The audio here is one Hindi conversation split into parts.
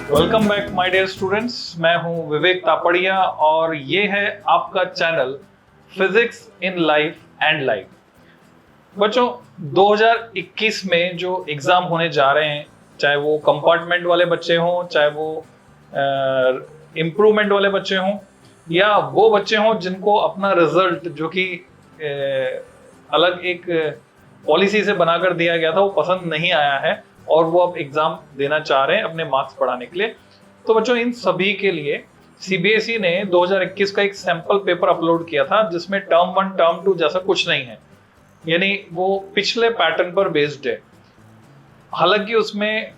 Welcome back my dear students, मैं हूं विवेक तापड़िया और ये है आपका channel physics in life and life. बच्चों, 2021 में जो एग्जाम होने जा रहे हैं, चाहे वो कंपार्टमेंट वाले बच्चे हों, चाहे वो इम्प्रूवमेंट वाले बच्चे हों, या वो बच्चे हों जिनको अपना रिजल्ट जो कि अलग एक पॉलिसी से बनाकर दिया गया था वो पसंद नहीं आया है और वो अब एग्जाम देना चाह रहे हैं अपने मार्क्स बढ़ाने के लिए। तो बच्चों, इन सभी के लिए सीबीएसई ने 2021 का एक सैंपल पेपर अपलोड किया था जिसमें टर्म 1 टर्म 2 जैसा कुछ नहीं है, यानी वो पिछले पैटर्न पर बेस्ड है। हालांकि उसमें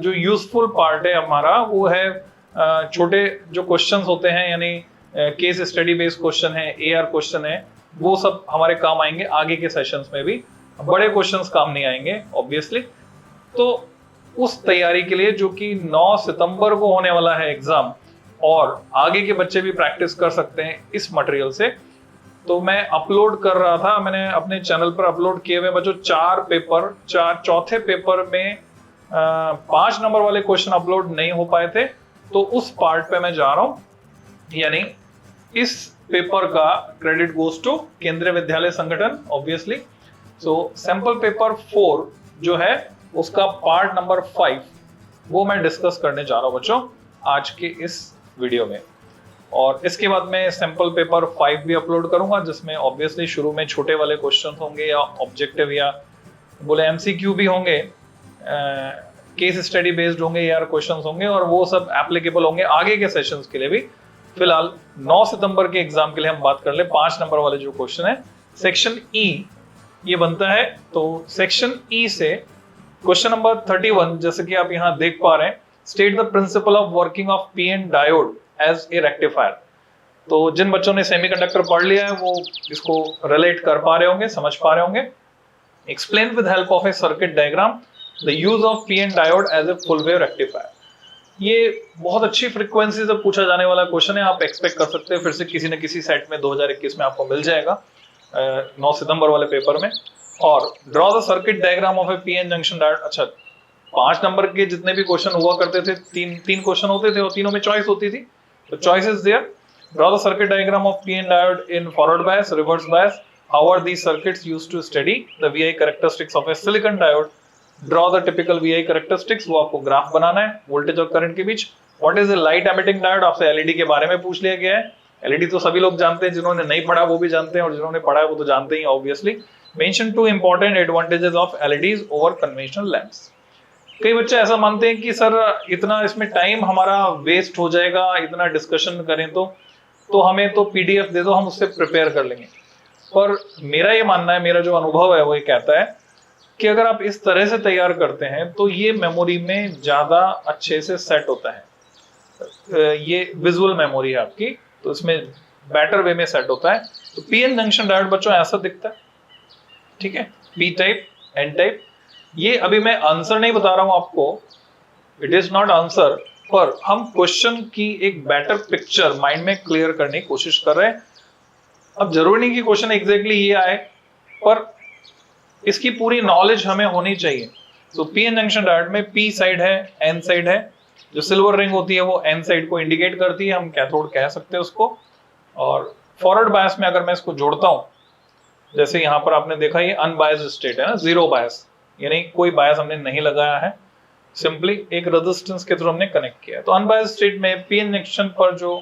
जो यूजफुल पार्ट है हमारा वो है छोटे जो क्वेश्चंस होते हैं, यानी केस स्टडी बेस्ड क्वेश्चन है, एआर क्वेश्चन है, वो सब हमारे काम आएंगे आगे के सेशंस में भी। बड़े क्वेश्चंस काम नहीं आएंगे ऑब्वियसली। तो उस तैयारी के लिए जो कि 9 सितंबर को होने वाला है एग्जाम, और आगे के बच्चे भी प्रैक्टिस कर सकते हैं इस मटेरियल से, तो मैं अपलोड कर रहा था, मैंने अपने चैनल पर अपलोड किए हुए बच्चों 4 पेपर, चौथे पेपर में 5 नंबर वाले क्वेश्चन अपलोड नहीं हो पाए थे, तो उस पार्ट पे मैं जा रहा हूं। यानी इस पेपर का क्रेडिट गोज टू केंद्रीय विद्यालय संगठन ऑब्वियसली। सो सैंपल पेपर 4 जो है उसका पार्ट नंबर 5 वो मैं डिस्कस करने जा रहा हूं बच्चों आज के इस वीडियो में। और इसके बाद मैं सैंपल पेपर 5 भी अपलोड करूंगा जिसमें ऑब्वियसली शुरू में छोटे वाले क्वेश्चन होंगे या ऑब्जेक्टिव या बोले एमसीक्यू भी होंगे, केस स्टडी बेस्ड होंगे या क्वेश्चंस होंगे, और वो सब एप्लीकेबल होंगे आगे के सेशंस के लिए भी। फिलहाल 9 सितंबर के एग्जाम के लिए हम बात कर ले 5 नंबर वाले जो क्वेश्चन है, सेक्शन ई ये बनता है। तो सेक्शन ई से क्वेश्चन नंबर 31, जैसे कि आप यहां देख पा रहे हैं, state the principle of working of PN diode as a rectifier. तो जिन बच्चों ने सेमीकंडक्टर पढ़ लिया है वो इसको रिलेट कर पा रहे होंगे, समझ पा रहे होंगे। Explain with help of a circuit diagram the use of PN diode as a full wave rectifier. ये बहुत अच्छी फ्रीक्वेंसी से पूछा जाने वाला क्वेश्चन है, आप एक्सपेक्ट कर सकते हैं फिर से किसी न किसी सेट में 2021 में आपको मिल जाएगा 9 सितंबर वाले पेपर में। और draw the circuit diagram of A PN junction diode. अच्छा, 5 नंबर के जितने भी क्वेश्चन हुआ करते थे, तीन क्वेश्चन होते थे और तीनों में चॉइस होती थी, तो choice is there. Draw the circuit diagram of PN diode in forward bias, reverse bias, how are these circuits used to study the VI characteristics of a silicon diode. Draw the typical VI characteristics, वो आपको ग्राफ बनाना है वोल्टेज और करंट के बीच। What is a light emitting diode, आपसे एलईडी के बारे में पूछ लिया गया है। एलईडी तो सभी लोग जानते हैं, जिन्होंने नहीं पढ़ा वो भी जानते हैं और जिन्होंने पढ़ा है वो तो जानते ही obviously. Mention 2 important advantages of LEDs over conventional lamps. कई बच्चे ऐसा मानते हैं कि सर इतना इसमें टाइम हमारा वेस्ट हो जाएगा, इतना डिस्कशन करें तो हमें तो पीडीएफ दे दो, हम उससे प्रिपेयर कर लेंगे। पर मेरा ये मानना है, मेरा जो अनुभव है वो ये कहता है कि अगर आप इस तरह से तैयार करते हैं तो ये मेमोरी में ज्यादा अच्छे से सेट होता है। ये विजुअल मेमोरी है आपकी, तो इसमें बेटर वे में सेट होता है। तो पीएन जंक्शन डायोड बच्चों ऐसा दिखता है, ठीक है, पी टाइप, एन टाइप। ये अभी मैं आंसर नहीं बता रहा हूं आपको, इट इज नॉट आंसर, पर हम क्वेश्चन की एक बेटर पिक्चर माइंड में क्लियर करने की कोशिश कर रहे हैं। अब जरूरी नहीं कि क्वेश्चन एग्जैक्टली ये आए, पर इसकी पूरी नॉलेज हमें होनी चाहिए। तो पीएन जंक्शन डायोड में पी साइड है, एन साइड है। जो सिल्वर रिंग होती है वो एन साइड को इंडिकेट करती है, हम कैथोड कह सकते हैं उसको। और फॉरवर्ड बायस में अगर मैं इसको जोड़ता हूं, जैसे यहां पर आपने देखा ये अनबायस्ड स्टेट है ना, जीरो बायस, यानी कोई बायस हमने नहीं लगाया है, सिंपली एक रेजिस्टेंस के थ्रू हमने कनेक्ट किया है। तो अनबायस्ड स्टेट में पीएन जंक्शन पर जो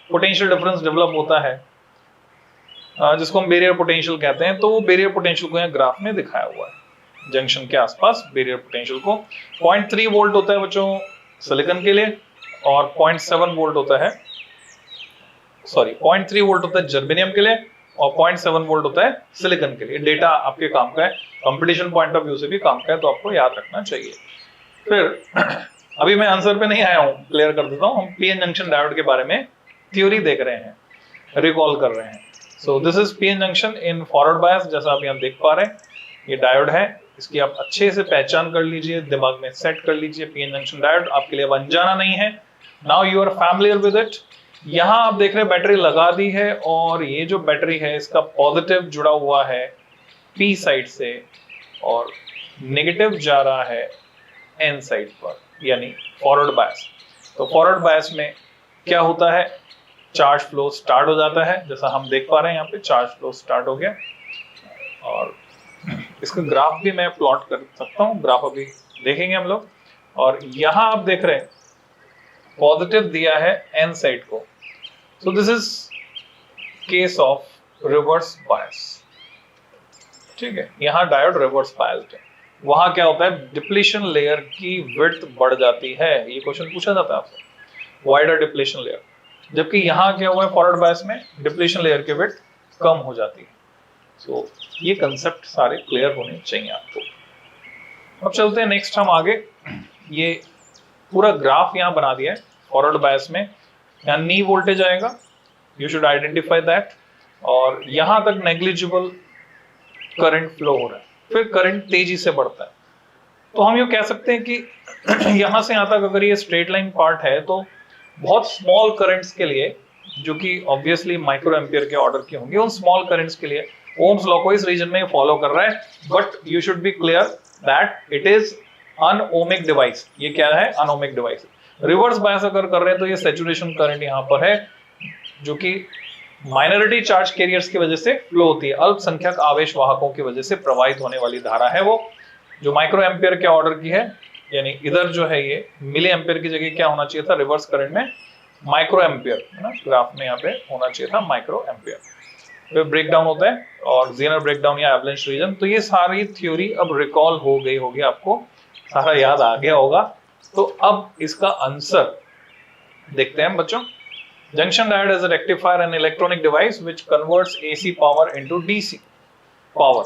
पोटेंशियल डिफरेंस डेवलप होता है, जिसको हम बैरियर पोटेंशियल कहते हैं, तो वो बैरियर पोटेंशियल को यहाँ ग्राफ में दिखाया हुआ है। जंक्शन के आसपास बैरियर पोटेंशियल को 0.3 वोल्ट होता है बच्चों सिलिकॉन के लिए, और 0.7 वोल्ट होता है, सॉरी 0.3 वोल्ट होता है जर्मेनियम के लिए, और 0.7 वोल्ट होता है सिलिकॉन के लिए। डेटा आपके काम का है, कंपटीशन पॉइंट ऑफ व्यू से भी काम का है, तो आपको याद रखना चाहिए। फिर अभी मैं आंसर पे नहीं आया हूं, क्लियर कर देता हूं। हम पीएन जंक्शन डायोड के बारे में थ्योरी देख रहे हैं, रिकॉल कर रहे हैं। So this is PN junction in forward बायस, जैसा आप यहाँ देख पा रहे हैं। ये डायोड है, इसकी आप अच्छे से पहचान कर लीजिए, दिमाग में सेट कर लीजिए। पीएन जंक्शन डायोड आपके लिए अनजाना नहीं है, now you are familiar with it. यहां आप देख रहे हैं बैटरी लगा दी है, और ये जो बैटरी है इसका पॉजिटिव जुड़ा हुआ है पी साइड से, और नेगेटिव जा रहा है एन साइड पर, यानी फॉरवर्ड बायस। तो फॉरवर्ड बायस में क्या होता है, चार्ज फ्लो स्टार्ट हो जाता है, जैसा हम देख पा रहे हैं यहाँ पे चार्ज फ्लो स्टार्ट हो गया। और इसका ग्राफ भी मैं प्लॉट कर सकता हूँ, ग्राफ अभी देखेंगे हम लोग। और यहाँ आप देख रहे हैं पॉजिटिव दिया है एन साइड को, so this is case of reverse bias. ठीक है, यहाँ डायोड रिवर्स बायस्ड है। वहां क्या होता है, डिप्लीशन लेयर की विड्थ बढ़ जाती है, ये क्वेश्चन पूछा जाता है आपसे, वाइडर डिप्लीशन लेयर। जबकि यहाँ क्या हुआ है, फॉरवर्ड बायस में डिप्लीशन लेयर की विड्थ कम हो जाती है। सो ये कंसेप्ट सारे क्लियर होने चाहिए आपको। अब चलते हैं नेक्स्ट हम आगे। ये पूरा ग्राफ यहाँ बना दिया है फॉरवर्ड बायस में, यहाँ नी वोल्टेज आएगा, यू शुड आइडेंटिफाई दैट। और यहाँ तक नेग्लिजिबल करंट फ्लो हो रहा है, फिर करंट तेजी से बढ़ता है। तो हम ये कह सकते हैं कि यहाँ से यहाँ तक अगर ये स्ट्रेट लाइन पार्ट है तो बहुत स्मॉल करंट्स के लिए, जो कि ऑब्वियसली माइक्रो एम्पियर के ऑर्डर के होंगे, उन स्मॉल करंट्स के लिए ओम्स लॉ को इस रीजन में फॉलो कर रहा है। But you should be clear that it is non-ohmic device. ये क्या है, अनओमिक डिवाइस। रिवर्स बायस अगर कर रहे हैं तो ये सैचुरेशन करंट यहाँ पर है, जो कि माइनॉरिटी चार्ज कैरियर्स की वजह से फ्लो होती है, अल्पसंख्यक आवेश वाहकों की वजह से प्रवाहित होने वाली धारा है वो, जो माइक्रो एम्पियर के ऑर्डर की है। यानी इधर जो है ये मिली एम्पियर की जगह क्या होना चाहिए था, रिवर्स करंट में माइक्रो एम्पियर, है ना, ग्राफ में यहाँ पे होना चाहिए था माइक्रो एम्पियर। फिर ब्रेक डाउन होता है और जेनर ब्रेक डाउन या एवलांच रीजन। तो ये सारी थ्योरी अब रिकॉल हो गई होगी, आपको सारा याद आ गया होगा। तो अब इसका आंसर देखते हैं बच्चों। Junction diode is a rectifier and electronic device which converts AC power into DC power.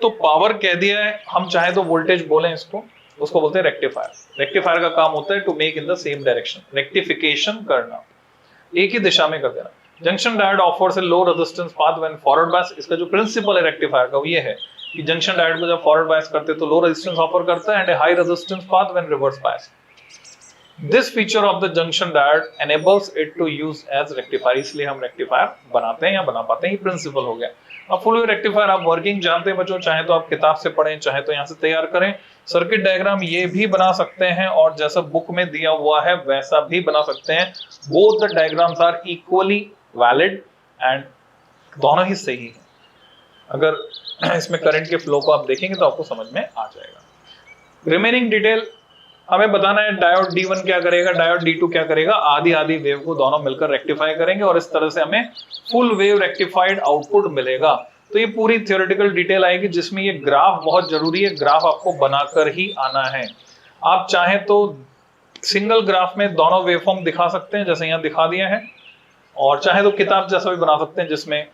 तो पावर कह दिया है, हम चाहे तो वोल्टेज बोलें इसको, उसको बोलते हैं रेक्टिफायर। रेक्टिफायर का काम होता है to make in the same direction, rectification करना, एक ही दिशा में कर देना। Junction diode offers a low resistance path when forward bias. इसका जो प्रिंसिपल है रेक्टिफायर का वो ये है कि जंक्शन डायोड को जब फॉरवर्ड बायस करते हैं तो लो रेजिस्टेंस ऑफर करता है and A high resistance path when reverse bias. This feature of the junction diode enables it to use as rectifier, इसलिए हम रेक्टिफायर बनाते हैं या बना पाते हैं, ये प्रिंसिपल हो गया। अब फुल वेव रेक्टिफायर आप वर्किंग जानते हैं बच्चों, चाहे तो आप किताब से पढ़ें, चाहे तो यहाँ से तैयार करें। सर्किट डायग्राम ये भी बना सकते हैं और जैसा बुक में दिया हुआ है वैसा भी बना सकते हैं। Both the diagrams are equally valid and दोनों ही सही है। अगर इसमें करंट के फ्लो को आप देखेंगे तो आपको समझ में आ जाएगा। रिमेनिंग डिटेल हमें बताना है, डायोड D1 क्या करेगा, डायोड D2 क्या करेगा, आधी आधी वेव को दोनों मिलकर रेक्टिफाई करेंगे और इस तरह से हमें फुल वेव रेक्टिफाइड आउटपुट मिलेगा। तो ये पूरी थ्योरेटिकल डिटेल आएगी जिसमें ये ग्राफ बहुत जरूरी है, ग्राफ आपको बनाकर ही आना है। आप चाहें तो सिंगल ग्राफ में दोनों वेवफॉर्म दिखा सकते हैं जैसे यहाँ दिखा दिया है, और चाहे तो किताब जैसा भी बना सकते हैं जिसमें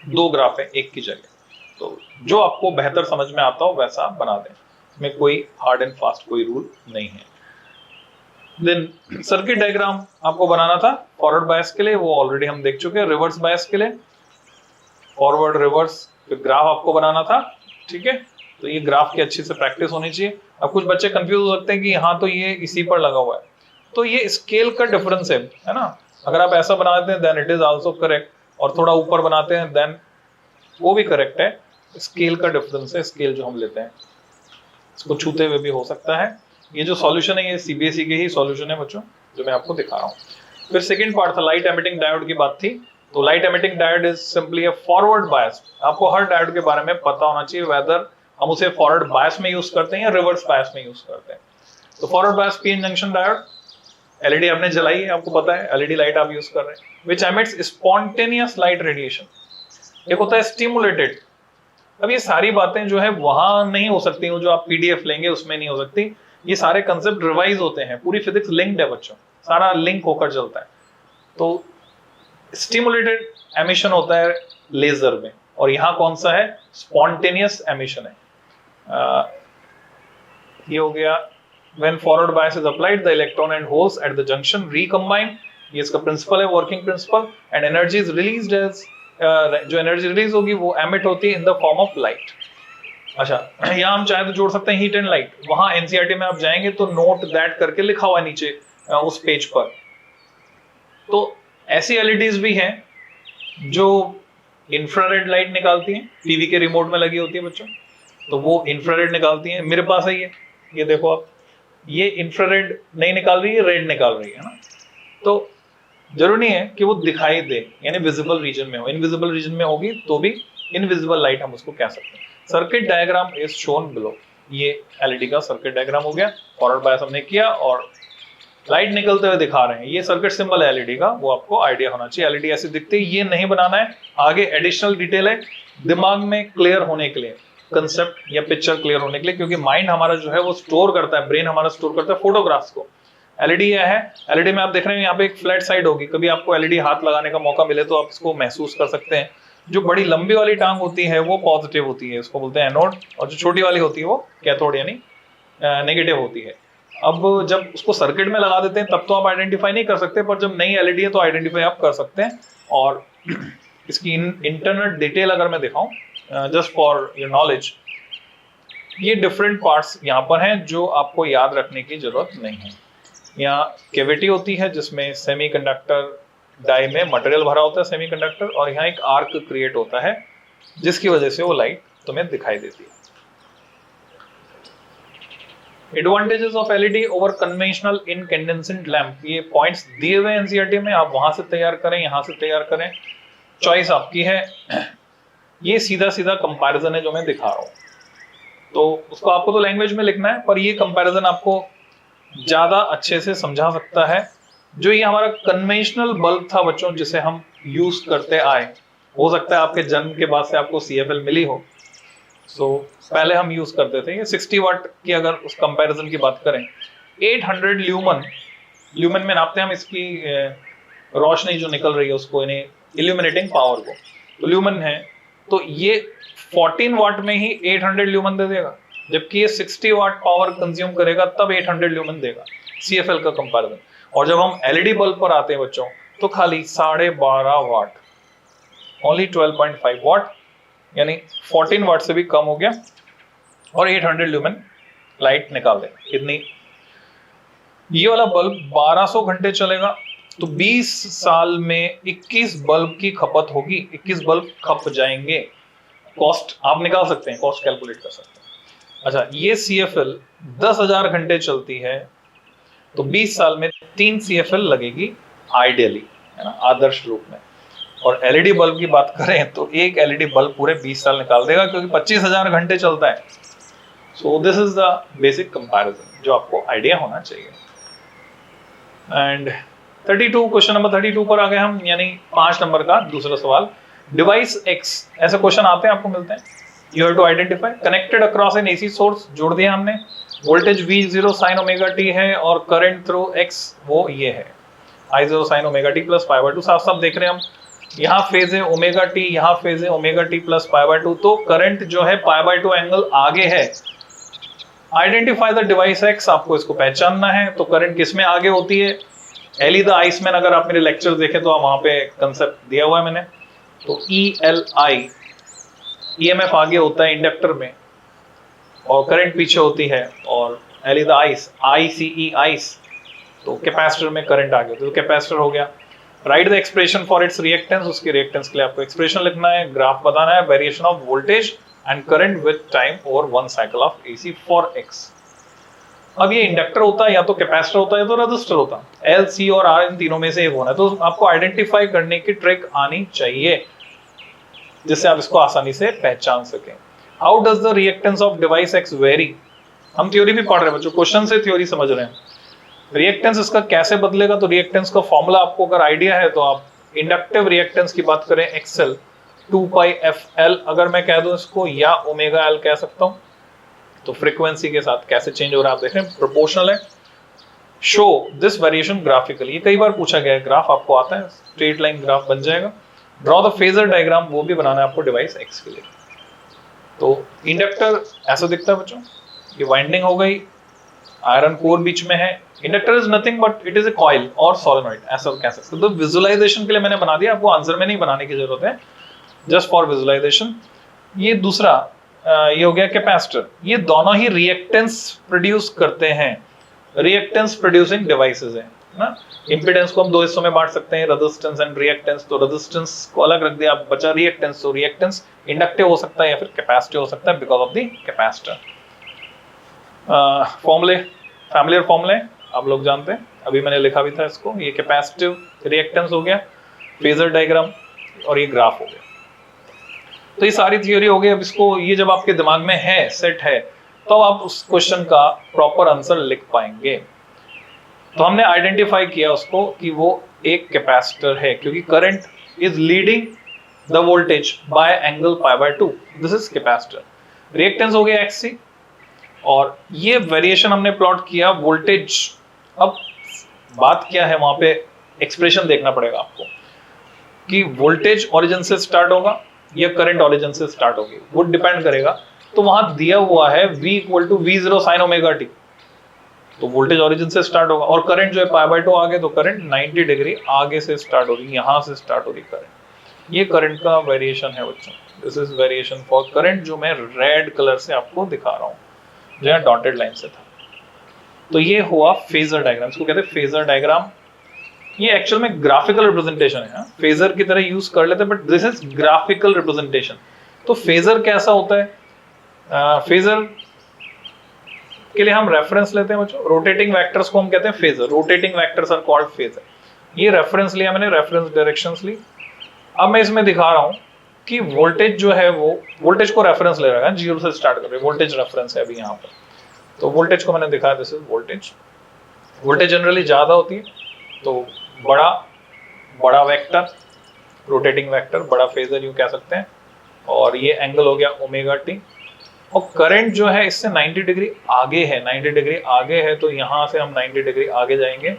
दो ग्राफ है एक की जगह। तो जो आपको बेहतर समझ में आता हो वैसा आप बना दें, में कोई हार्ड एंड फास्ट कोई रूल नहीं है। देन सर्किट डायग्राम आपको बनाना था फॉरवर्ड बायस के लिए, वो ऑलरेडी हम देख चुके हैं। रिवर्स बायस के लिए फॉरवर्ड रिवर्स ग्राफ आपको बनाना था, ठीक है। तो ये ग्राफ की अच्छी से प्रैक्टिस होनी चाहिए। अब कुछ बच्चे कंफ्यूज हो सकते हैं कि यहाँ तो ये इसी पर लगा हुआ है, तो ये स्केल का डिफरेंस है ना। अगर आप ऐसा बनाते हैं then it is also correct, और थोड़ा ऊपर बनाते हैं देन वो भी करेक्ट है। स्केल का डिफरेंस है, स्केल जो हम लेते हैं इसको छूते हुए भी हो सकता है। ये जो सॉल्यूशन है ये सीबीएसई के ही सॉल्यूशन है बच्चों, जो मैं आपको दिखा रहा हूँ। फिर सेकंड पार्ट था लाइट एमिटिंग डायोड की बात थी। तो light emitting diode is simply a forward bias. आपको हर डायोड के बारे में पता होना चाहिए, वेदर हम उसे फॉरवर्ड बायस में यूज करते हैं या रिवर्स बायस में यूज करते हैं। तो forward bias PN junction diode, LED आपने जलाई है, आपको पता है एलईडी लाइट आप यूज कर रहे हैं, विच एमिट्स स्पॉन्टेनियस लाइट रेडिएशन। एक होता है स्टिमुलेटेड। अब ये सारी बातें जो है वहां नहीं हो सकती, वो जो आप पीडीएफ लेंगे उसमें नहीं हो सकती। ये सारे कंसेप्ट रिवाइज होते हैं, पूरी फिजिक्स लिंक्ड है बच्चों, सारा लिंक होकर चलता है। तो स्टिमुलेटेड एमिशन होता है लेजर में, और यहाँ कौन सा है, स्पॉन्टेनियस एमिशन है। ये हो गया when forward bias is applied the electron and holes at the junction recombine, ये इसका प्रिंसिपल है, working principle, and energy is released as, जो एनर्जी रिलीज होगी वो एमिट होती है in the form of light. अच्छा, यहाँ हम चाहे तो जोड़ सकते हैं हीट एंड लाइट। वहां एनसीईआरटी में आप जाएंगे तो नोट दैट करके लिखा हुआ है नीचे उस पेज पर। तो ऐसी एलईडीज भी हैं जो इंफ्रारेड लाइट निकालती हैं, टीवी के रिमोट में लगी होती है बच्चों, तो वो इंफ्रारेड निकालती हैं। मेरे पास है ये देखो आप, ये इंफ्रारेड नहीं निकाल रही है, रेड निकाल रही है ना। तो जरूरी नहीं है कि वो दिखाई दे, यानी विजिबल रीजन में हो, इनविजिबल रीजन में होगी तो भी इनविजिबल लाइट हम उसको कह सकते हैं। Circuit diagram is shown below, ये एलईडी का सर्किट डायग्राम हो गया, फॉरवर्ड बायस हमने किया और लाइट निकलते हुए दिखा रहे हैं। ये सर्किट सिंबल है एलईडी का, वो आपको आइडिया होना चाहिए। एलईडी ऐसी दिखती है, ये नहीं बनाना है। आगे एडिशनल डिटेल है दिमाग में क्लियर होने के लिए, कंसेप्ट या पिक्चर क्लियर होने के लिए, क्योंकि माइंड हमारा जो है वो स्टोर करता है, ब्रेन हमारा स्टोर करता है फोटोग्राफ्स को। एलईडी यह है, एलईडी में आप देख रहे हैं यहाँ पे एक फ्लैट साइड होगी, कभी आपको एलईडी हाथ लगाने का मौका मिले तो आप इसको महसूस कर सकते हैं। जो बड़ी लंबी वाली टांग होती है वो पॉजिटिव होती है, उसको बोलते हैं एनोड, और जो छोटी वाली होती है वो कैथोड यानी नेगेटिव होती है। अब जब उसको सर्किट में लगा देते हैं तब तो आप आइडेंटिफाई नहीं कर सकते, पर जब नई एलईडी है तो आइडेंटिफाई आप कर सकते हैं। और इसकी इंटरनल डिटेल अगर मैं दिखाऊं जस्ट फॉर योर नॉलेज, ये डिफरेंट पार्ट्स यहाँ पर हैं जो आपको याद रखने की जरूरत नहीं है। यहाँ कैविटी होती है जिसमें सेमीकंडक्टर डाई में मटेरियल भरा होता है सेमीकंडक्टर, और यहाँ एक आर्क क्रिएट होता है जिसकी वजह से वो लाइट तुम्हें दिखाई देती है। Advantages of LED over conventional incandescent lamp, ये पॉइंट्स दिए हुए एनसीईआरटी में, आप वहां से तैयार करें, यहां से तैयार करें, चॉइस आपकी है। ये सीधा सीधा कंपैरिजन है जो मैं दिखा रहा हूं, तो उसको आपको तो लैंग्वेज में लिखना है, पर ये कंपैरिजन आपको ज्यादा अच्छे से समझा सकता है। जो ये हमारा कन्वेंशनल बल्ब था बच्चों जिसे हम यूज करते आए, हो सकता है आपके जन्म के बाद से आपको सीएफएल मिली हो, सो पहले हम यूज करते थे। ये 60 वाट की अगर उस कंपैरिजन की बात करें, 800 ल्यूमन में नापते हैं हम इसकी रोशनी जो निकल रही है उसको, यानी इल्यूमिनेटिंग पावर को, तो ल्यूमन है, तो ये 14 वाट में ही 800 ल्यूमन दे देगा, जबकि ये 60 वाट पावर कंज्यूम करेगा तब 800 ल्यूमन देगा, सीएफएल का कंपैरिजन। और जब हम एलईडी बल्ब पर आते हैं बच्चों तो खाली 12.5 वाट, ओनली 12.5 वाट, यानी 14 वाट से भी कम हो गया, और 800 ल्यूमन लाइट निकाल देगा। कितनी? ये वाला बल्ब 1200 घंटे चलेगा, तो 20 साल में 21 बल्ब की खपत होगी, 21 बल्ब खप जाएंगे। कॉस्ट आप निकाल सकते हैं, कॉस्ट कैलकुलेट कर सकते हैं। अच्छा, ये सीएफएल 10,000 घंटे चलती है, तो 20 साल में 3 सीएफएल लगेगी आइडियली, है ना, आदर्श रूप में। और एलईडी बल्ब की बात करें तो एक एलईडी बल्ब पूरे 20 साल निकाल देगा, क्योंकि 25,000 घंटे चलता है। So this is the basic comparison जो आपको आइडिया होना चाहिए। एंड 32, क्वेश्चन नंबर 32 पर आ गए हम, यानी 5 नंबर का दूसरा सवाल। डिवाइस एक्स, ऐसे क्वेश्चन आते हैं, आपको मिलते हैं। You have to identify connected across an AC source, जोड़ दिया हमने, voltage V0 sin omega t है और करंट थ्रू x वो ये है I0 sin omega t plus π/2। साफ साफ देख रहे हैं हम, यहाँ फेज है ओमेगा t, यहाँ फेज है ओमेगा t प्लस π/2, तो करंट जो है π/2 एंगल आगे है। आइडेंटिफाई द डिवाइस एक्स, आपको इसको पहचानना है। तो करंट किस में आगे होती है? एली द आइसमैन, अगर आप मेरे लेक्चर देखें तो वहां पे कंसेप्ट दिया हुआ है मैंने। तो ELI, EMF आगे होता है इंडक्टर में और करंट पीछे होती है, और ELI the ICE, ICE ICE, तो कैपेसिटर में करंट आगे होता है, तो कैपेसिटर हो गया। Write the expression for its reactance, उसके रिएक्टेंस के लिए आपको एक्सप्रेशन लिखना है, ग्राफ बताना है, variation of voltage and current with time over 1 cycle of AC for X। अब ये इंडक्टर होता है, या तो कैपेसिटर होता है या तो रजिस्टर होता है, L, C और R इन तीनों में से एक होना है। तो आपको आइडेंटिफाई करने की ट्रिक आनी चाहिए जिससे आप इसको आसानी से पहचान सकें। How does the reactance of device x very? हम थ्योरी भी पढ़ रहे हैं बच्चों, क्वेश्चन से थ्योरी समझ रहे हैं। रिएक्टेंस इसका कैसे बदलेगा? तो रिएक्टेंस का फॉर्मूला आपको अगर आइडिया है तो आप इंडक्टिव रिएक्टेंस की बात करें, XL 2πfL अगर मैं कह दूं इसको, या ओमेगा L कह सकता हूं। तो फ्रीक्वेंसी के साथ कैसे चेंज हो रहा है आप देख रहे हैं, प्रोपोर्शनल है। शो दिस वेरिएशन ग्राफिकली, ये कई बार पूछा गया है, ग्राफ आपको आता है, स्ट्रेट लाइन ग्राफ बन जाएगा। ड्रॉ द फेजर डायग्राम, वो भी बनाना है आपको डिवाइस एक्स के लिए। तो इंडक्टर ऐसा दिखता है बच्चों, ये वाइंडिंग हो गई, आयरन कोर बीच में है। Inductor is nothing but it is a coil और सोलेनॉइड, ऐसा कह सकते हो। तो विजुअलाइजेशन के लिए मैंने बना दिया, आपको आंसर में नहीं बनाने की जरूरत है, जस्ट फॉर विजुअलाइजेशन। ये दूसरा ये हो गया कैपेसिटर, ये दोनों ही रिएक्टेंस प्रोड्यूस करते हैं, रिएक्टेंस प्रोड्यूसिंग डिवाइसेस हैं ना। इंपेडेंस को हम दो हिस्सों में बांट सकते हैं, रेजिस्टेंस एंड रिएक्टेंस। तो रेजिस्टेंस को अलग रख दिया, आप बचा रिएक्टेंस। तो रिएक्टेंस इंडक्टिव हो सकता है या फिर कैपेसिटिव हो सकता है बिकॉज ऑफ द कैपेसिटर। फॉर्मूले फैमिलियर फॉर्मूले आप लोग जानते हैं, अभी मैंने लिखा भी था इसको। ये कैपेसिटिव रिएक्टेंस हो गया, फेजर डायग्राम, और ये ग्राफ हो गया। तो ये सारी थियोरी हो गई। अब इसको ये जब आपके दिमाग में है, सेट है, तो आप उस क्वेश्चन का प्रॉपर आंसर लिख पाएंगे। तो हमने आइडेंटिफाई किया उसको कि वो एक कैपेसिटर है, क्योंकि current is leading the voltage bye angle pi by 2, this is capacitor. Reactance हो गया XC, और ये वेरिएशन हमने प्लॉट किया वोल्टेज। अब बात क्या है, वहां पे एक्सप्रेशन देखना पड़ेगा आपको कि वोल्टेज ओरिजिन से स्टार्ट होगा या करंट ओरिजिन से स्टार्ट होगी, वो डिपेंड करेगा। तो वहां दिया हुआ है V = V0 sin omega t, तो वोल्टेज ओरिजिन से स्टार्ट होगा, और करंट जो है पाई बाय 2 आगे, तो करंट 90 डिग्री आगे से स्टार्ट होगी, यहां से स्टार्ट होगी करंट। ये करंट का वेरिएशन है बच्चों, this is variation for current, जो मैं रेड कलर से आपको दिखा रहा हूँ, जो है डॉटेड लाइन से था। तो ये हुआ फेजर डायग्राम, इसको कहते हैं फेजर डायग्राम। ये एक्चुअल में ग्राफिकल रिप्रेजेंटेशन है, फेजर की तरह यूज कर लेते हैं, but this is graphical representation. तो फेजर कैसा होता है, फेजर के लिए हम रेफरेंस लेते हैं बच्चों, रोटेटिंग वेक्टर्स को हम कहते हैं phasor, rotating vectors are called phasor. ये रेफरेंस लिया मैंने, रेफरेंस डायरेक्शंस ली। अब मैं इसमें दिखा रहा हूं कि वोल्टेज जो है वो वोल्टेज को रेफरेंस ले रहा है, 0 से स्टार्ट कर रहे हैं, वोल्टेज रेफरेंस है अभी यहाँ पर। तो वोल्टेज को मैंने दिखाया, this is voltage. Voltage generally ज्यादा होती है, तो बड़ा वेक्टर, रोटेटिंग वेक्टर, बड़ा फेजर यूं कह सकते हैं। और ये एंगल हो गया ओमेगा टी, और करंट जो है इससे 90 डिग्री आगे है, 90 डिग्री आगे है, तो यहां से हम 90 डिग्री आगे जाएंगे।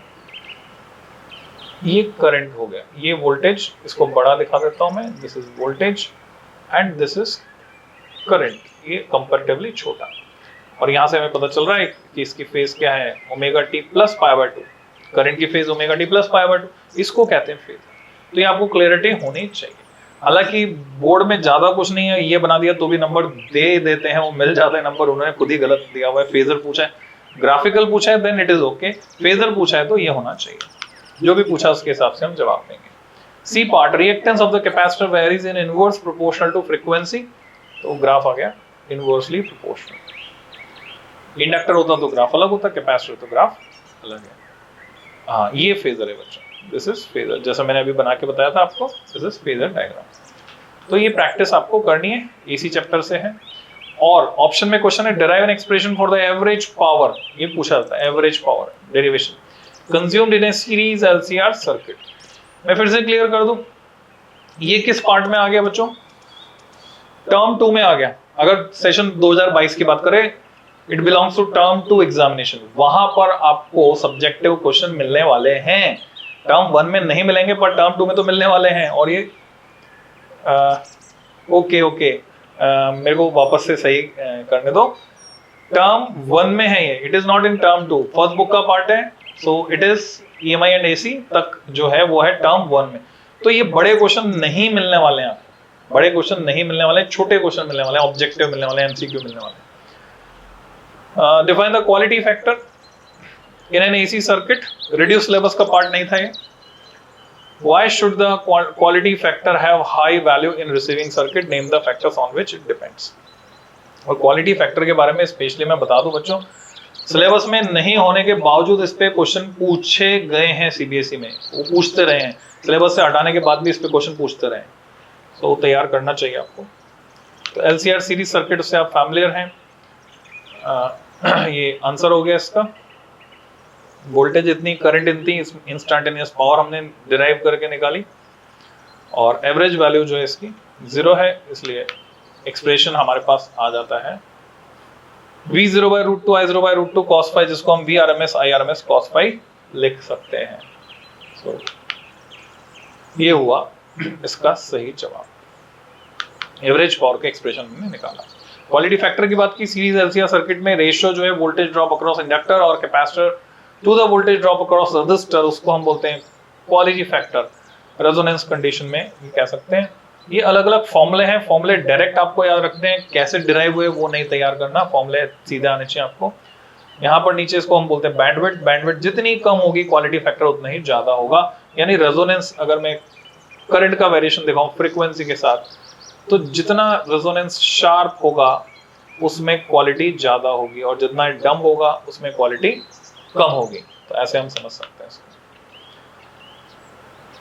ये करंट हो गया, ये वोल्टेज, इसको बड़ा दिखा देता हूं मैं, this is voltage and this is current, ये कंपैरेटिवली छोटा। और यहां से हमें पता चल रहा है कि इसकी फेज क्या है, omega T plus pi by 2, current की phase omega T plus pi by 2, इसको कहते हैं फेज। तो ये आपको क्लियरिटी होनी चाहिए। हालांकि बोर्ड में ज्यादा कुछ नहीं है, ये बना दिया तो भी नंबर दे देते हैं, वो मिल जाते हैं नंबर, उन्होंने खुद ही गलत दिया हुआ है। फेजर पूछा है, ग्राफिकल पूछा है, then it is okay, phasor पूछा है तो ये होना चाहिए। जो भी पूछा उसके हिसाब से हम जवाब देंगे। C part, reactance of the capacitor varies in inverse proportional to frequency, तो ग्राफ आ गया इनवर्सली प्रोपोर्शनल। इंडक्टर होता तो ग्राफ अलग होता, कैपेसिटर तो ग्राफ अलग है। हाँ, ये फेजर है बच्चों, दिस इज फेजर, जैसा मैंने अभी बना के बताया था आपको, दिस इज फेजर डायग्राम। तो ये प्रैक्टिस आपको करनी है, एसी चैप्टर से है। और ऑप्शन में क्वेश्चन है, derive an expression for the average power, ये पूछा जाता है, average power derivation consumed in A series LCR circuit. मैं फिर से क्लियर कर दूं, ये किस पार्ट में आ गया बच्चों, टर्म 2 में आ गया। अगर सेशन 2022 की बात करें, it belongs to term 2 examination, वहां पर आपको सब्जेक्टिव क्वेश्चन मिलने वाले हैं। टर्म 1 में नहीं मिलेंगे, पर टर्म 2 में तो मिलने वाले हैं। और ये ओके, मेरे को वापस से सही करने दो, टर्म 1 में है ये, it is not in term 2, first book का पार्ट है, so it is EMI and AC तक जो है वो है टर्म 1 में। तो ये बड़े क्वेश्चन नहीं मिलने वाले हैं आपको, बड़े क्वेश्चन नहीं मिलने वाले, छोटे क्वेश्चन मिलने वाले हैं, ऑब्जेक्टिव मिलने वाले हैं, MCQ मिलने वाले हैं। Define the quality factor in an AC circuit, reduce syllabus का पार्ट नहीं था ये। Why should the quality factor have high value in receiving circuit? Name the factors on which it depends. और क्वालिटी फैक्टर के बारे में स्पेशली मैं बता दूं बच्चों, सिलेबस में नहीं होने के बावजूद इस पे क्वेश्चन पूछे गए हैं, CBSE में वो पूछते रहे हैं, सिलेबस से हटाने के बाद भी इस पे क्वेश्चन पूछते रहे हैं, तो तैयार करना चाहिए आपको। तो LCR सीरीज सर्किट से आप फैमिलियर हैं। ये आंसर हो गया इसका, वोल्टेज इतनी, करंट इतनी, इंस्टेंटेनियस पावर हमने डिराइव करके निकाली, और एवरेज वैल्यू जो है इसकी 0 है, इसलिए एक्सप्रेशन हमारे पास आ जाता है V0/√2 I0/√2 cos phi, जिसको हम VRMS IRMS cos phi लिख सकते हैं। So, ये हुआ इसका सही जवाब। एवरेज पावर का एक्सप्रेशन हमने निकाला। क्वालिटी फैक्टर की बात की, सीरीज LCR सर्किट में रेशियो जो है वोल्टेज ड्रॉप अक्रॉस इंडक्टर और capacitor to the voltage drop across resistor, उसको हम बोलते हैं क्वालिटी फैक्टर। रेजोनेंस कंडीशन में कह सकते हैं। ये अलग अलग फॉर्मूले हैं, फॉर्मूले डायरेक्ट आपको याद रखते हैं, कैसे डिराइव हुए वो नहीं तैयार करना, फॉर्मूले सीधे आने चाहिए आपको। यहाँ पर नीचे इसको हम बोलते हैं बैंडविड्थ, बैंडविड्थ जितनी कम होगी क्वालिटी फैक्टर उतना ही ज्यादा होगा। यानी रेजोनेंस, अगर मैं करंट का वेरिएशन दिखाऊं फ्रीक्वेंसी के साथ, तो जितना रेजोनेंस शार्प होगा उसमें क्वालिटी ज्यादा होगी, और जितना डम होगा उसमें क्वालिटी कम होगी। तो ऐसे हम समझ सकते हैं इसको।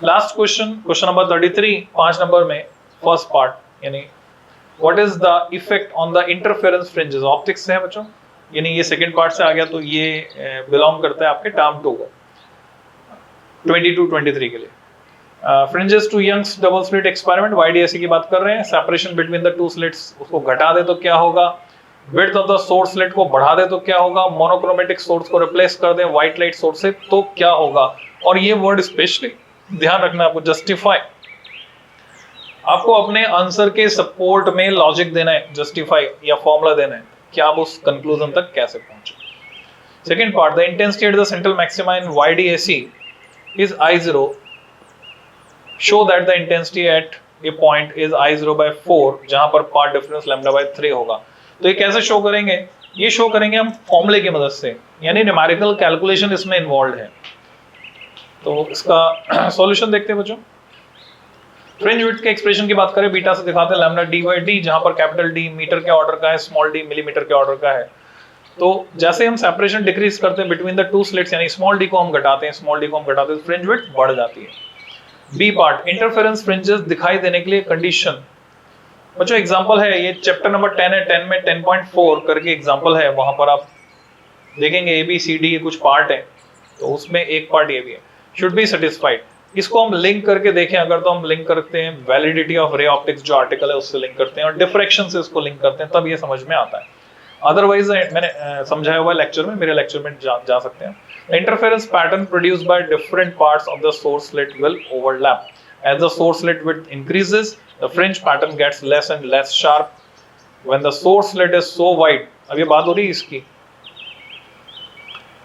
Last question, question number 33, 5 number में फर्स्ट पार्ट, यानी what is the effect on the interference fringes, optics से है बच्चों, यानी ये सेकंड पार्ट से आ गया, तो ये बिलोंग करता है आपके टर्म 2 को, 22-23 के लिए। Fringes to Young's double slit experiment, YDSE की बात कर रहे हैं। Separation between the two slits, उसको घटा दे तो क्या होगा, width of the source slit को बढ़ा दे तो क्या होगा, मोनोक्रोमेटिक सोर्स को रिप्लेस कर दे व्हाइट लाइट सोर्स से तो क्या होगा। और ये वर्ड स्पेशली ध्यान रखना आपको, जस्टिफाई, आपको अपने आंसर के सपोर्ट में लॉजिक देना है, जस्टिफाई या फॉर्मूला देना है कि आप उस कंक्लूजन तक कैसे पहुंचे। Second part, the intensity at the central maxima in YDSE is I0, show that the intensity at a point is I0 by 4, जहां पर पार्ट डिफरेंस लैम्डा बाय 3 होगा। तो ये कैसे शो करेंगे, ये शो करेंगे हम फॉर्मूले की मदद से, यानी न्यूमेरिकल कैलकुलेशन इसमें इन्वॉल्व है। तो इसका सॉल्यूशन देखते हैं बच्चों। फ्रिंज विड्थ के एक्सप्रेशन की बात करें, बीटा से दिखाते हैं लैम्डा d by d, जहां पर कैपिटल D मीटर के ऑर्डर का है, स्मॉल d मिलीमीटर के ऑर्डर का है। तो जैसे हम सेपरेशन डिक्रीज करते हैं बिटवीन द टू स्लिट्स, यानी स्मॉल d को हम घटाते हैं, स्मॉल d को हम घटाते हैं, फ्रिंज विड्थ बढ़ जाती है। बी पार्ट, इंटरफेरेंस फ्रिंजेस दिखाई देने के लिए कंडीशन। बच्चों एग्जांपल है, ये चैप्टर नंबर 10 है, 10 में 10.4 करके एग्जांपल है, वहां पर आप देखेंगे ABCD कुछ पार्ट है, तो उसमें एक पार्ट ये भी है, शुड बी सेटिस्फाइड। इसको हम लिंक करके देखें अगर, तो हम लिंक करते हैं वैलिडिटी ऑफ रे ऑप्टिक्स, जो आर्टिकल है उससे लिंक करते हैं, और डिफ्रैक्शन से इसको लिंक करते हैं, तब ये समझ में आता है। अदरवाइज मैंने समझाया हुआ लेक्चर में, मेरे लेक्चर में जा सकते हैं। Interference pattern produced by different parts of the source slit will overlap, as the source slit width increases the fringe pattern gets less and less sharp when the source slit is so wide. अब ये बात हो रही है इसकी,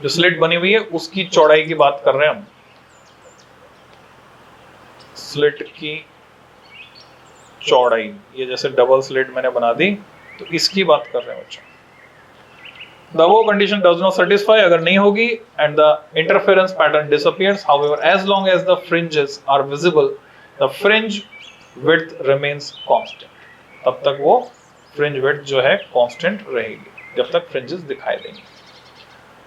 जो स्लिट बनी हुई है उसकी चौड़ाई की बात कर रहे हैं हम, स्लिट की चौड़ाई, ये जैसे डबल स्लिट मैंने बना दी, तो इसकी बात कर रहे हैं बच्चों। The above condition does not satisfy, अगर नहीं होगी, and the interference pattern disappears. However, as long as the fringes are visible, the fringe width remains constant. तब तक वो fringe width जो है constant रहेगी, जब तक fringes दिखाई देंगे।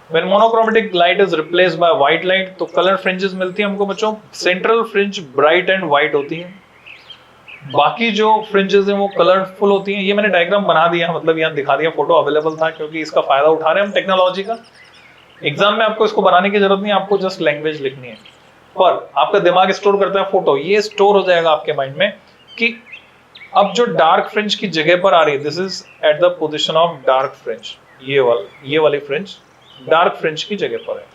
When monochromatic light is replaced by white light, तो color fringes मिलती है हमको बच्चों। Central fringe bright and white होती है, बाकी जो फ्रिंजेस हैं वो कलरफुल होती हैं। ये मैंने डायग्राम बना दिया, मतलब यहाँ दिखा दिया, फोटो अवेलेबल था, क्योंकि इसका फायदा उठा रहे हैं हम टेक्नोलॉजी का। एग्जाम में आपको इसको बनाने की जरूरत नहीं, आपको जस्ट लैंग्वेज लिखनी है, पर आपका दिमाग स्टोर करता है फोटो, ये स्टोर हो जाएगा आपके माइंड में कि अब जो डार्क फ्रिंज की जगह पर आ रही है, this is at the position of dark fringe, ये वाली फ्रिंज डार्क फ्रिंज की जगह पर है।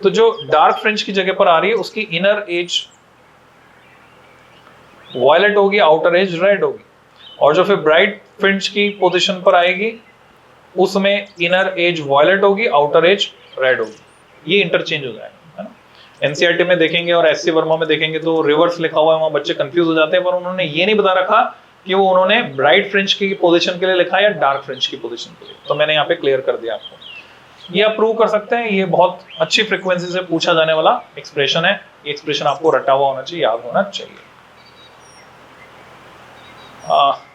तो जो डार्क फ्रिंज की जगह पर आ रही है उसकी इनर एज वायलेट होगी, आउटर एज रेड होगी, और जो फिर ब्राइट फ्रिंज की पोजीशन पर आएगी उसमें इनर एज वायलेट होगी, आउटर एज रेड होगी। ये इंटरचेंज हो जाएगा, है ना। एनसीईआरटी में देखेंगे और एससी वर्मा में देखेंगे तो रिवर्स लिखा हुआ है, वहां बच्चे कंफ्यूज हो जाते हैं, पर उन्होंने ये नहीं बता रखा कि वो उन्होंने ब्राइट फ्रिंज की पोजीशन के लिए लिखा है या डार्क फ्रिंज की पोजीशन के लिए। तो मैंने यहाँ पे क्लियर कर दिया आपको। ये आप प्रूव कर सकते हैं, ये बहुत अच्छी फ्रीक्वेंसी से पूछा जाने वाला एक्सप्रेशन है। ये एक्सप्रेशन आपको रटा हुआ होना चाहिए, याद होना चाहिए।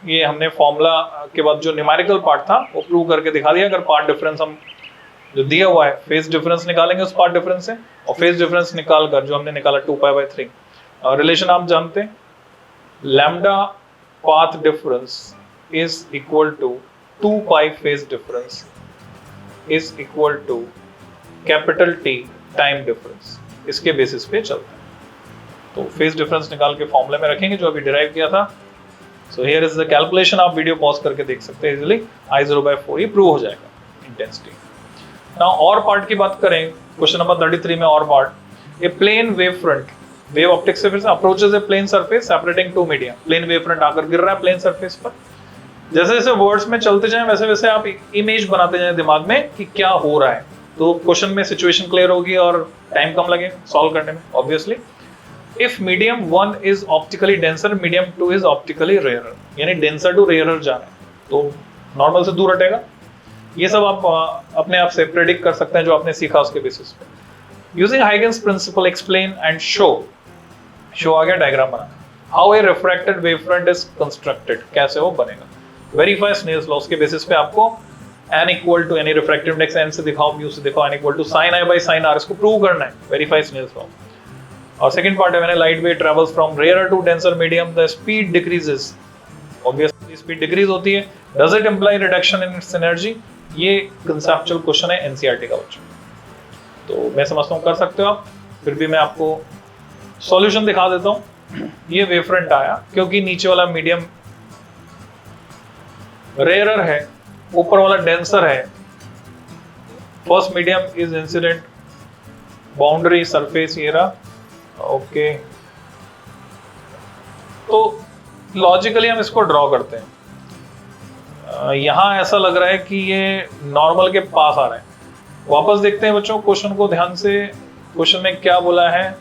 ये हमने फॉर्मूला के बाद जो न्यूमेरिकल पार्ट था वो प्रूव करके दिखा दिया। अगर पार्ट डिफरेंस हम जो दिया हुआ है, फेज डिफरेंस निकालेंगे उस पार्ट डिफरेंस से, और फेज डिफरेंस निकाल कर जो हमने निकाला 2π/3, रिलेशन आप जानते हैं, lambda path difference is equal to 2π phase difference is equal to capital T time difference. इसके बेसिस पे चलता है। तो फेज डिफरेंस निकाल के फॉर्मूले में रखेंगे जो अभी डिराइव किया था। So here is the calculation, आप वीडियो पॉज करके देख सकते हैं इजीली। I0/4 ये प्रूव हो जाएगा इंटेंसिटी। नाउ और पार्ट की बात करें, क्वेश्चन नंबर 33 में और part, a plane wave front, wave optics से फिर से approaches a plane surface separating two media. Plane wave front आकर गिर रहा है प्लेन सरफेस पर। जैसे जैसे वर्ड्स में चलते जाएं वैसे वैसे आप इमेज बनाते जाएं दिमाग में कि क्या हो रहा है, तो क्वेश्चन में सिचुएशन क्लियर होगी और टाइम कम लगे सॉल्व करने में obviously. If medium 1 is optically denser, medium 2 is optically rarer, यानी डेंसर टू रेयरर जाना है तो नॉर्मल से दूर हटेगा। ये सब आप अपने आप से प्रेडिक्ट कर सकते हैं जो आपने सीखा उसके बेसिस पे। Using Huygens principle explain and show आ गया डायग्राम बना। How a refracted wave front is constructed, कैसे वो बनेगा। वेरीफाई स्नेल्स लॉ, उसके बेसिस पे आपको n equal to any refractive index n से दिखाओ, म्यू से दिखाओ, n equal to sine i by sine r, इसको प्रूव करना है, वेरीफाई स्नेल्स लॉ। और सेकंड पार्ट है मैंने light wave travels from rare to denser medium, the speed decreases, obviously speed decrease होती है, does it imply reduction in its energy? ये कंसेप्चुअल क्वेश्चन है एनसीईआरटी का बच्चों, तो मैं समझता हूँ कर सकते हो आप, फिर भी मैं आपको सॉल्यूशन दिखा देता हूँ। ये वेव फ्रंट आया क्योंकि नीचे वाला मीडियम रेयरर है, ऊपर वाला डेंसर है, first medium is incident, boundary surface ये रहा, ओके। तो लॉजिकली हम इसको ड्रॉ करते हैं, यहां ऐसा लग रहा है कि ये नॉर्मल के पास आ रहा है। वापस देखते हैं बच्चों क्वेश्चन को ध्यान से, क्वेश्चन में क्या बोला है,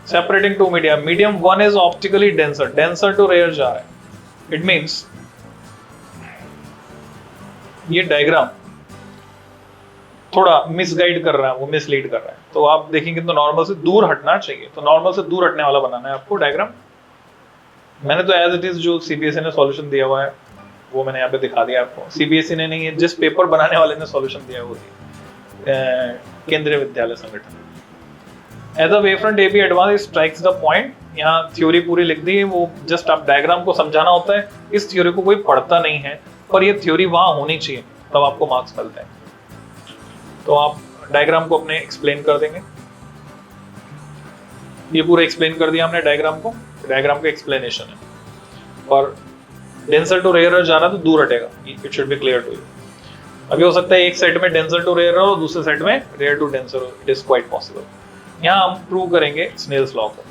separating two medium, medium one is optically denser, denser to rare जा रहा है, इट मींस ये डायग्राम थोड़ा मिसगाइड कर रहा है, वो मिसलीड कर रहा है, तो आप देखेंगे तो नॉर्मल से दूर हटना चाहिए, तो नॉर्मल से दूर हटने वाला बनाना है आपको डायग्राम। मैंने तो एज इट इज जो सीबीएसई ने सॉल्यूशन दिया हुआ है वो मैंने यहाँ पे दिखा दिया आपको, सीबीएसई ने नहीं, जिस पेपर बनाने वाले ने सॉल्यूशन दिया वो Kendriya Vidyalaya Sangathan. As a wave front A B advance strikes the point, यहाँ थ्योरी पूरी लिख दी है, वो जस्ट आप डायग्राम को समझाना होता है, इस थ्योरी को कोई पढ़ता नहीं है, पर ये थ्योरी वहां होनी चाहिए तब आपको मार्क्स मिलते हैं। तो आप डायग्राम को अपने एक्सप्लेन कर देंगे, ये पूरा एक्सप्लेन कर दिया हमने डायग्राम को, डायग्राम का एक्सप्लेनेशन है। और डेंसर टू रेयर जा रहा तो दूर हटेगा, it should be clear to you. अभी हो सकता है एक साइड में डेंसर टू रेयर और दूसरे साइड में रेयर टू डेंसर हो, इट इज क्वाइट पॉसिबल। यहाँ हम प्रूव करेंगे स्नेल्स लॉ को,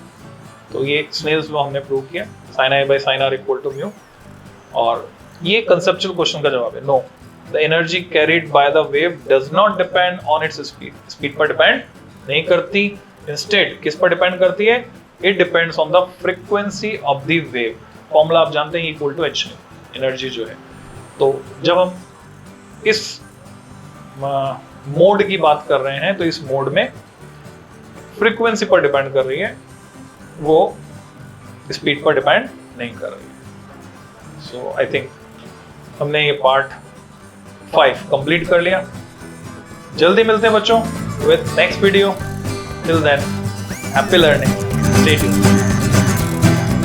तो ये स्नेल्स लॉ हमने प्रूव किया, sine i by sine r equal to mu, और ये कंसेप्चुअल क्वेश्चन का जवाब है, no the energy carried by the wave does not depend on its speed, speed पर डिपेंड नहीं करती, इंस्टेड किस पर डिपेंड करती है, it depends on the frequency of the wave. Formula आप जानते हैं इक्वल टू एच, एनर्जी जो है। तो जब हम इस मोड की बात कर रहे हैं तो इस मोड में फ्रीक्वेंसी पर डिपेंड कर रही है, वो स्पीड पर डिपेंड नहीं कर रही है। सो आई थिंक हमने ये पार्ट 5 कंप्लीट कर लिया। जल्दी मिलते हैं बच्चों with next video, till than happy learning, stay tuned.